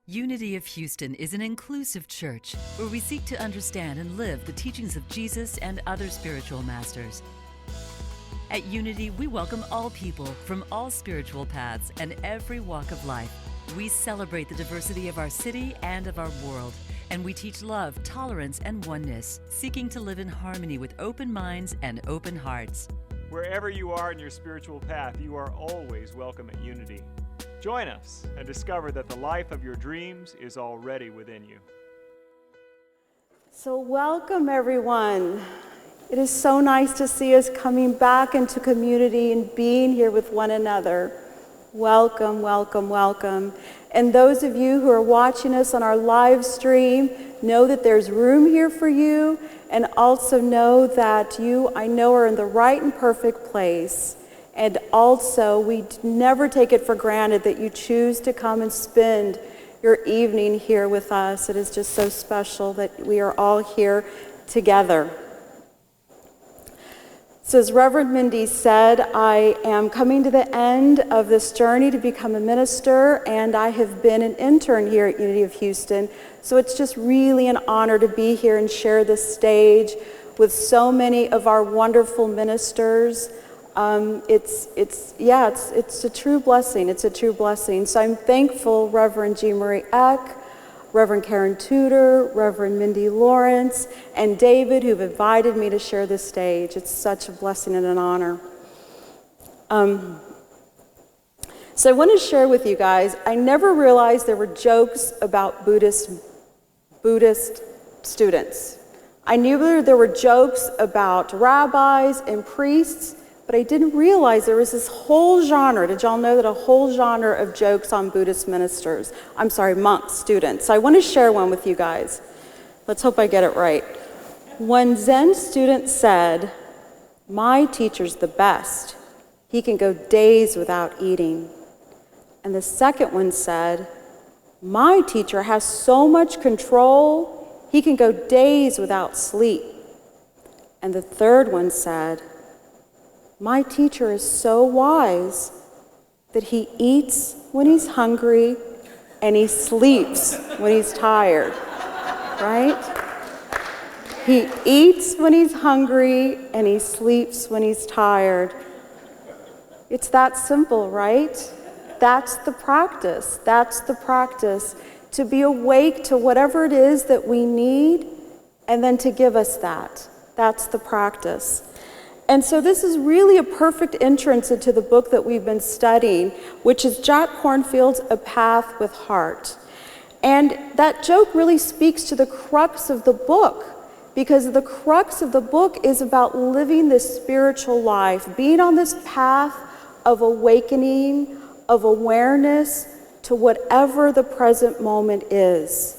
Unity of Houston is an inclusive church where we seek to understand and live the teachings of Jesus and other spiritual masters. At Unity, we welcome all people from all spiritual paths and every walk of life. We celebrate the diversity of our city and of our world, and we teach love, tolerance, and oneness, seeking to live in harmony with open minds and open hearts. Wherever you are in your spiritual path, you are always welcome at Unity. Join us and discover that the life of your dreams is already within you. So welcome, everyone. It is so nice to see us coming back into community and being here with one another. Welcome, welcome, welcome. And those of you who are watching us on our live stream, know that there's room here for you, and also know that you, I know, are in the right and perfect place. And also, we never take it for granted that you choose to come and spend your evening here with us. It is just so special that we are all here together. So as Reverend Mindy said, I am coming to the end of this journey to become a minister, and I have been an intern here at Unity of Houston. So it's just really an honor to be here and share this stage with so many of our wonderful ministers. It's a true blessing. It's a true blessing. So I'm thankful, Reverend Jean Marie Eck, Reverend Karen Tudor, Reverend Mindy Lawrence, and David, who've invited me to share this stage. It's such a blessing and an honor. So I want to share with you guys, I never realized there were jokes about Buddhist students. I knew there were jokes about rabbis and priests, but I didn't realize there was this whole genre. Did y'all know that a whole genre of jokes on Buddhist monks, students. So I want to share one with you guys. Let's hope I get it right. One Zen student said, "My teacher's the best. He can go days without eating." And the second one said, "My teacher has so much control, he can go days without sleep." And the third one said, "My teacher is so wise that he eats when he's hungry and he sleeps when he's tired." Right? He eats when he's hungry and he sleeps when he's tired. It's that simple, right? That's the practice. That's the practice. To be awake to whatever it is that we need and then to give us that. That's the practice. And so this is really a perfect entrance into the book that we've been studying, which is Jack Kornfield's A Path with Heart. And that joke really speaks to the crux of the book, because the crux of the book is about living this spiritual life, being on this path of awakening, of awareness to whatever the present moment is.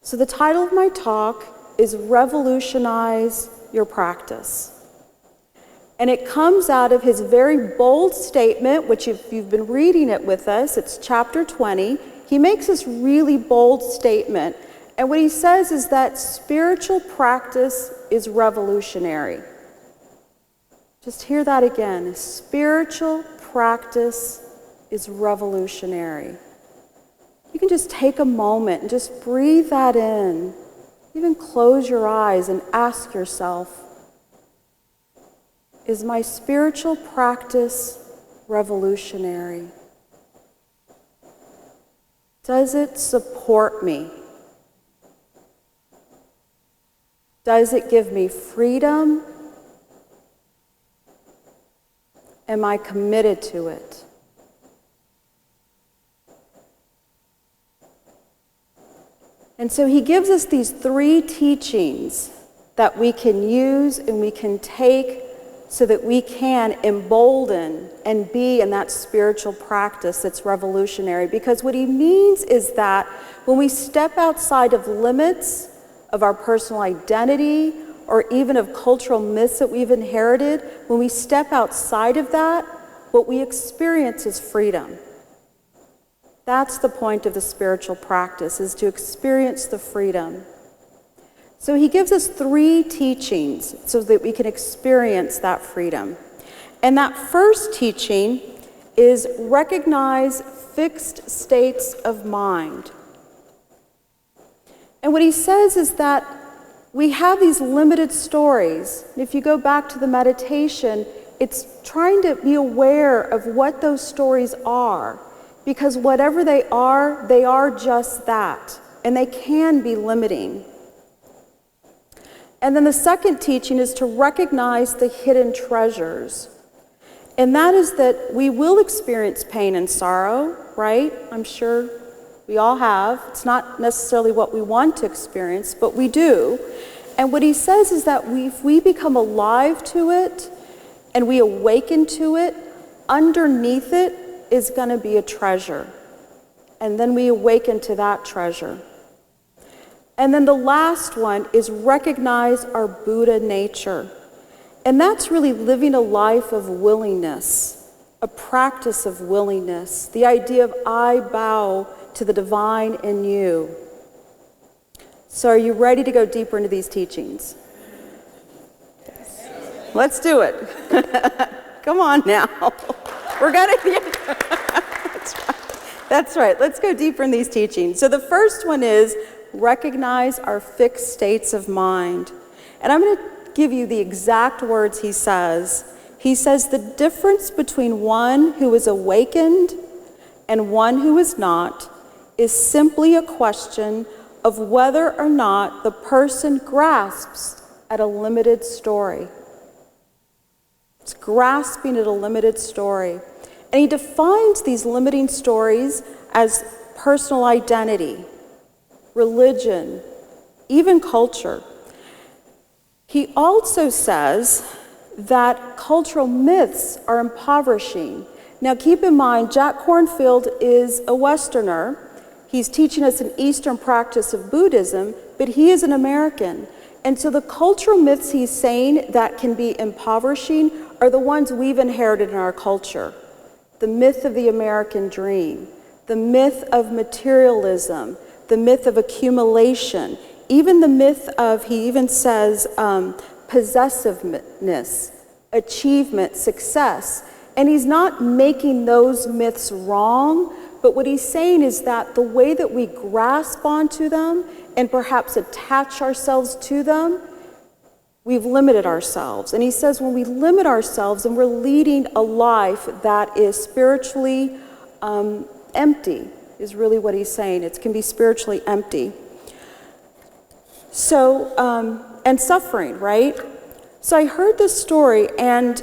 So the title of my talk is Revolutionize Your Practice. And it comes out of his very bold statement, which if you've been reading it with us, it's chapter 20. He makes this really bold statement. And what he says is that spiritual practice is revolutionary. Just hear that again. Spiritual practice is revolutionary. You can just take a moment and just breathe that in. Even close your eyes and ask yourself, is my spiritual practice revolutionary? Does it support me? Does it give me freedom? Am I committed to it? And so he gives us these three teachings that we can use and we can take so that we can embolden and be in that spiritual practice that's revolutionary. Because what he means is that when we step outside of limits of our personal identity or even of cultural myths that we've inherited, when we step outside of that, what we experience is freedom. That's the point of the spiritual practice, is to experience the freedom. So he gives us three teachings so that we can experience that freedom. And that first teaching is recognize fixed states of mind. And what he says is that we have these limited stories. And if you go back to the meditation, it's trying to be aware of what those stories are. Because whatever they are just that. And they can be limiting. And then the second teaching is to recognize the hidden treasures. And that is that we will experience pain and sorrow, right? I'm sure we all have. It's not necessarily what we want to experience, but we do. And what he says is that if we become alive to it and we awaken to it, underneath it is going to be a treasure. And then we awaken to that treasure. And then the last one is recognize our Buddha nature. And that's really living a life of willingness, a practice of willingness, the idea of I bow to the divine in you. So are you ready to go deeper into these teachings? Yes. Let's do it. Come on now. We're going to... That's right. Let's go deeper in these teachings. So the first one is recognize our fixed states of mind. And I'm going to give you the exact words he says. He says the difference between one who is awakened and one who is not is simply a question of whether or not the person grasps at a limited story. It's grasping at a limited story. And he defines these limiting stories as personal identity, religion, even culture. He also says that cultural myths are impoverishing. Now keep in mind, Jack Kornfield is a Westerner. He's teaching us an Eastern practice of Buddhism, but he is an American. And so the cultural myths he's saying that can be impoverishing are the ones we've inherited in our culture. The myth of the American dream, the myth of materialism, the myth of accumulation, even the myth of, he even says, possessiveness, achievement, success. And he's not making those myths wrong, but what he's saying is that the way that we grasp onto them and perhaps attach ourselves to them, we've limited ourselves. And he says when we limit ourselves and we're leading a life that is spiritually empty, is really what he's saying. It can be spiritually empty. So, and suffering, right? So I heard this story and,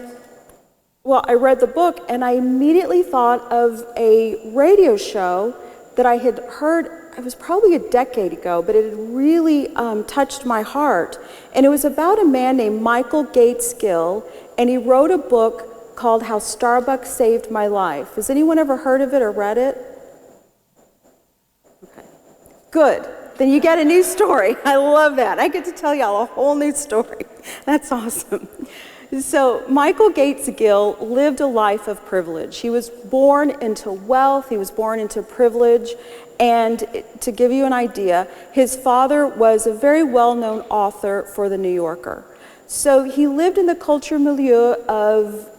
well, I read the book and I immediately thought of a radio show that I had heard, it was probably a decade ago, but it had really touched my heart. And it was about a man named Michael Gates Gill, and he wrote a book called How Starbucks Saved My Life. Has anyone ever heard of it or read it? Okay, good. Then you get a new story. I love that. I get to tell y'all a whole new story. That's awesome. So Michael Gates Gill lived a life of privilege. He was born into wealth. He was born into privilege. And to give you an idea, his father was a very well-known author for The New Yorker. So he lived in the culture milieu of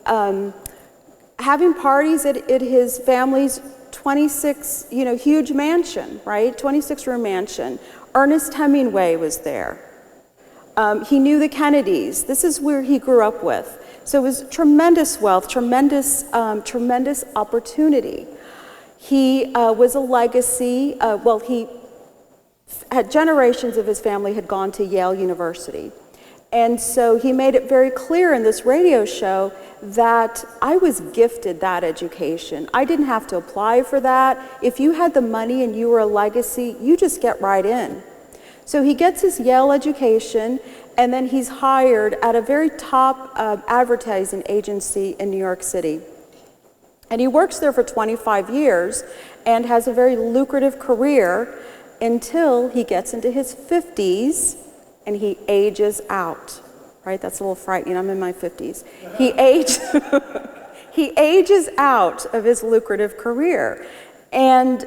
having parties at his family's 26, huge mansion, right? 26-room mansion. Ernest Hemingway was there. He knew the Kennedys. This is where he grew up with. So it was tremendous wealth, tremendous opportunity. He was a legacy. He had generations of his family had gone to Yale University. And so he made it very clear in this radio show that I was gifted that education. I didn't have to apply for that. If you had the money and you were a legacy, you just get right in. So he gets his Yale education, and then he's hired at a very top advertising agency in New York City. And he works there for 25 years and has a very lucrative career until he gets into his 50s and he ages out. Right? That's a little frightening. I'm in my 50s. He ages out of his lucrative career. And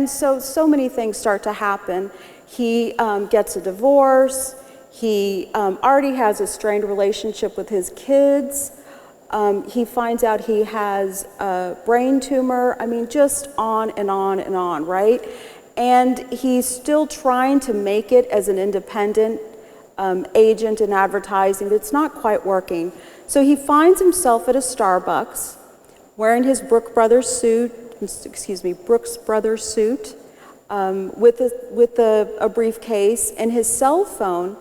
so many things start to happen. He gets a divorce. He already has a strained relationship with his kids. He finds out he has a brain tumor. I mean, just on and on and on, right? And he's still trying to make it as an independent agent in advertising, but it's not quite working. So he finds himself at a Starbucks wearing his Brooks Brothers suit, with a briefcase and his cell phone,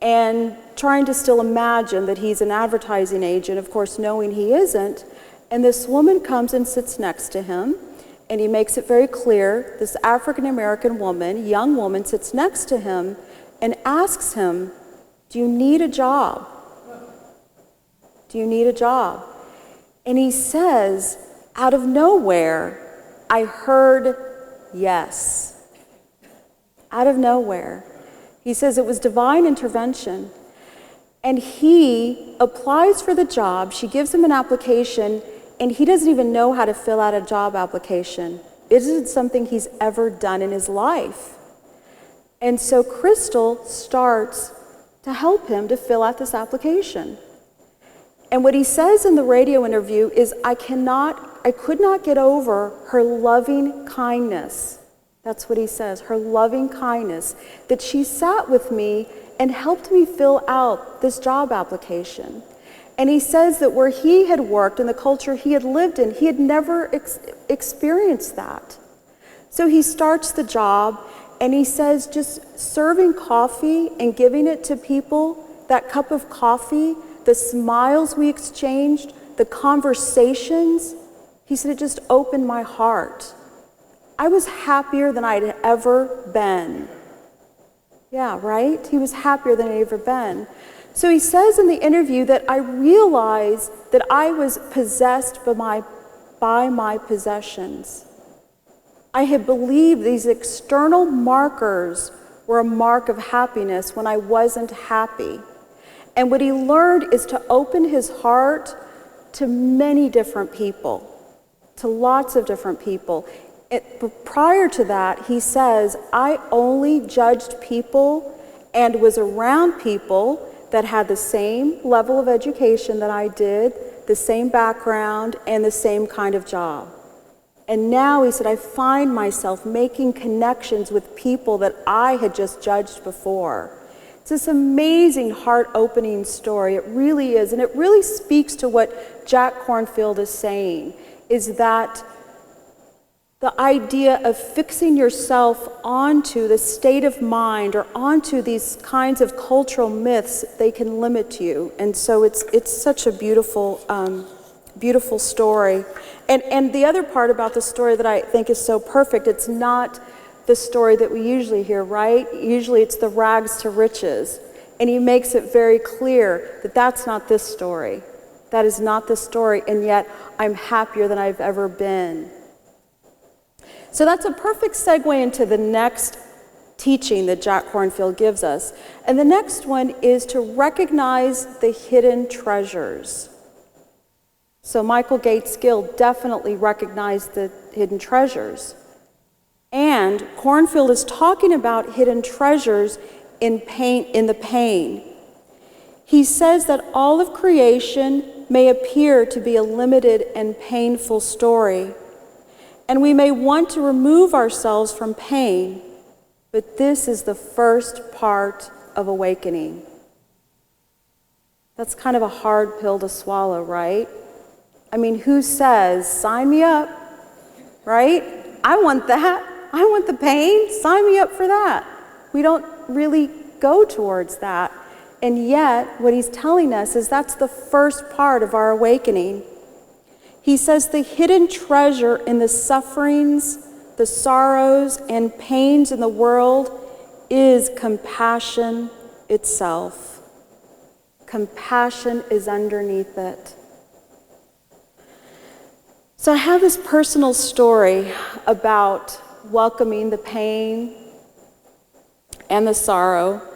and trying to still imagine that he's an advertising agent, of course knowing he isn't. And this woman comes and sits next to him, and he makes it very clear, this African-American woman, young woman, sits next to him and asks him, "Do you need a job? Do you need a job?" And he says, out of nowhere, "I heard yes." Out of nowhere. He says it was divine intervention. And he applies for the job. She gives him an application, and he doesn't even know how to fill out a job application. It isn't something he's ever done in his life. And so Crystal starts to help him to fill out this application. And what he says in the radio interview is, I could not get over her loving kindness. That's what he says, her loving kindness, that she sat with me and helped me fill out this job application. And he says that where he had worked and the culture he had lived in, he had never experienced that. So he starts the job, and he says just serving coffee and giving it to people, that cup of coffee, the smiles we exchanged, the conversations, he said it just opened my heart. I was happier than I'd ever been. Yeah, right? He was happier than I'd ever been. So he says in the interview that I realized that I was possessed by my possessions. I had believed these external markers were a mark of happiness when I wasn't happy. And what he learned is to open his heart to many different people, to lots of different people. But prior to that, he says, I only judged people and was around people that had the same level of education that I did, the same background, and the same kind of job. And now, he said, I find myself making connections with people that I had just judged before. It's this amazing heart-opening story. It really is. And it really speaks to what Jack Kornfield is saying, is that the idea of fixing yourself onto the state of mind or onto these kinds of cultural myths, they can limit you. And so it's such a beautiful, beautiful story. And the other part about the story that I think is so perfect, it's not the story that we usually hear, right? Usually it's the rags to riches. And he makes it very clear that that's not this story. That is not the story, and yet I'm happier than I've ever been. So that's a perfect segue into the next teaching that Jack Kornfield gives us. And the next one is to recognize the hidden treasures. So Michael Gates Gill definitely recognized the hidden treasures. And Kornfield is talking about hidden treasures in the pain. He says that all of creation may appear to be a limited and painful story. And we may want to remove ourselves from pain, but this is the first part of awakening. That's kind of a hard pill to swallow, right? I mean, who says, sign me up, right? I want that. I want the pain. Sign me up for that. We don't really go towards that. And yet, what he's telling us is that's the first part of our awakening. He says the hidden treasure in the sufferings, the sorrows, and pains in the world is compassion itself. Compassion is underneath it. So I have this personal story about welcoming the pain and the sorrow.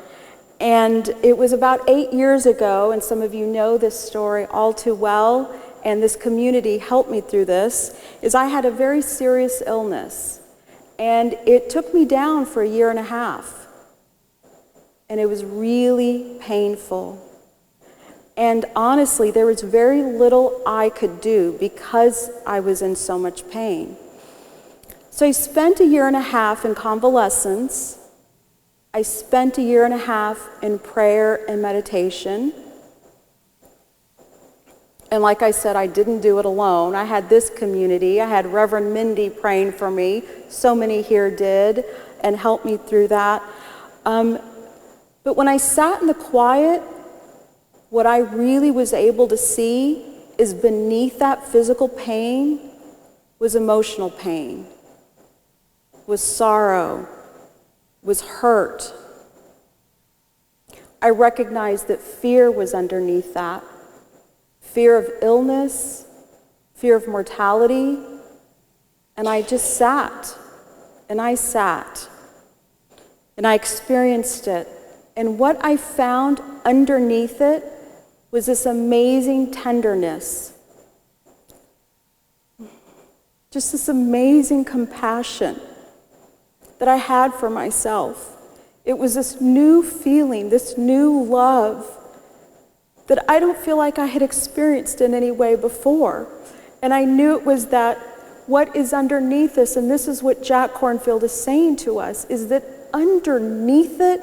And it was about 8 years ago, and some of you know this story all too well, and this community helped me through this, is I had a very serious illness. And it took me down for 1.5 years. And it was really painful. And honestly, there was very little I could do because I was in so much pain. So I spent 1.5 years in convalescence. I spent 1.5 years in prayer and meditation. And like I said, I didn't do it alone. I had this community. I had Reverend Mindy praying for me. So many here did and helped me through that. But when I sat in the quiet, what I really was able to see is beneath that physical pain was emotional pain, was sorrow, was hurt. I recognized that fear was underneath that. Fear of illness, fear of mortality. And I just sat, and I sat, and I experienced it. And what I found underneath it was this amazing tenderness, just this amazing compassion that I had for myself. It was this new feeling, this new love that I don't feel like I had experienced in any way before. And I knew it was that what is underneath this, and this is what Jack Kornfield is saying to us, is that underneath it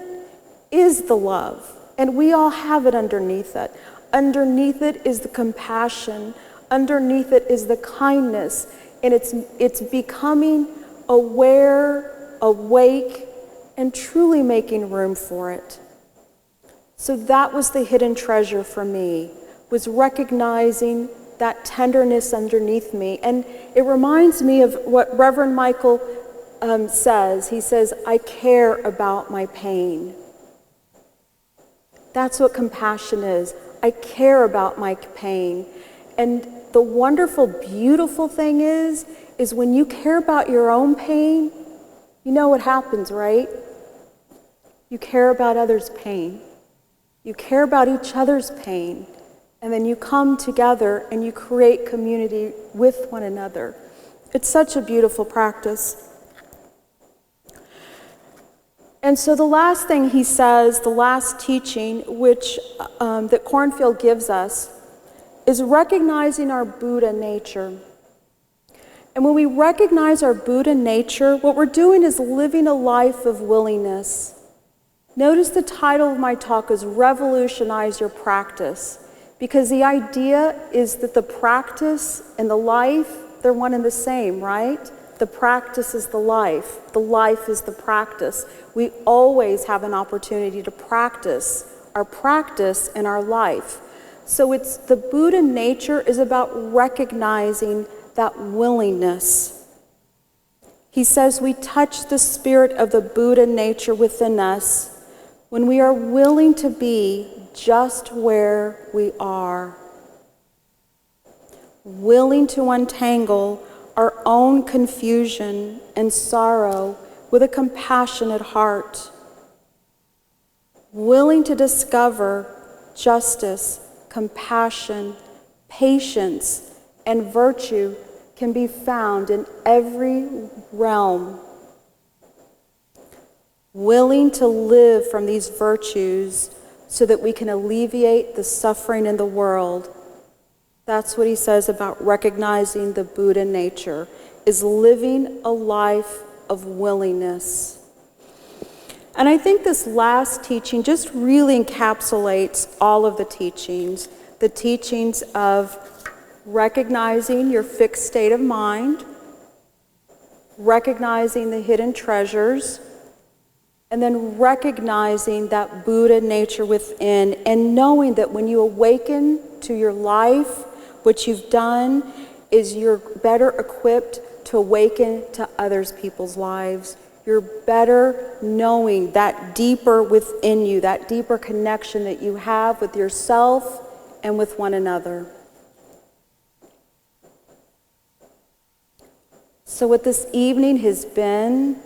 is the love. And we all have it underneath it. Underneath it is the compassion. Underneath it is the kindness. And it's becoming aware, awake, and truly making room for it. So that was the hidden treasure for me, was recognizing that tenderness underneath me. And it reminds me of what Reverend Michael says. He says, I care about my pain. That's what compassion is. I care about my pain. And the wonderful, beautiful thing is when you care about your own pain, you know what happens, right? You care about others' pain. You care about each other's pain, and then you come together and you create community with one another. It's such a beautiful practice. And so the last thing he says, the last teaching, which that Kornfield gives us, is recognizing our Buddha nature. And when we recognize our Buddha nature, what we're doing is living a life of willingness. Notice the title of my talk is Revolutionize Your Practice, because the idea is that the practice and the life, they're one and the same, right? The practice is the life is the practice. We always have an opportunity to practice our practice in our life. So it's the Buddha nature is about recognizing that willingness. He says we touch the spirit of the Buddha nature within us when we are willing to be just where we are, willing to untangle our own confusion and sorrow with a compassionate heart, willing to discover justice, compassion, patience, and virtue can be found in every realm. Willing to live from these virtues so that we can alleviate the suffering in the world. That's what he says about recognizing the Buddha nature, is living a life of willingness. And I think this last teaching just really encapsulates all of the teachings of recognizing your fixed state of mind, recognizing the hidden treasures, and then recognizing that Buddha nature within, and knowing that when you awaken to your life, what you've done is you're better equipped to awaken to others people's lives. You're better knowing that deeper within you, that deeper connection that you have with yourself and with one another. So what this evening has been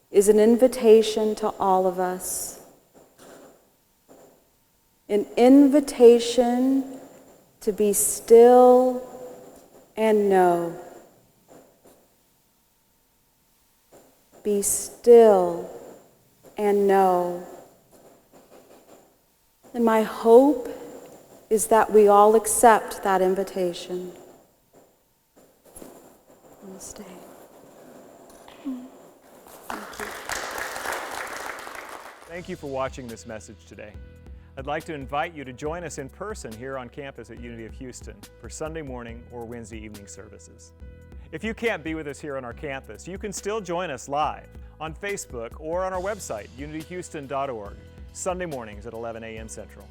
is an invitation to all of us. An invitation to be still and know. Be still and know. And my hope is that we all accept that invitation. Namaste. Thank you. Thank you for watching this message today. I'd like to invite you to join us in person here on campus at Unity of Houston for Sunday morning or Wednesday evening services. If you can't be with us here on our campus, you can still join us live on Facebook or on our website, unityhouston.org, Sunday mornings at 11 a.m. Central.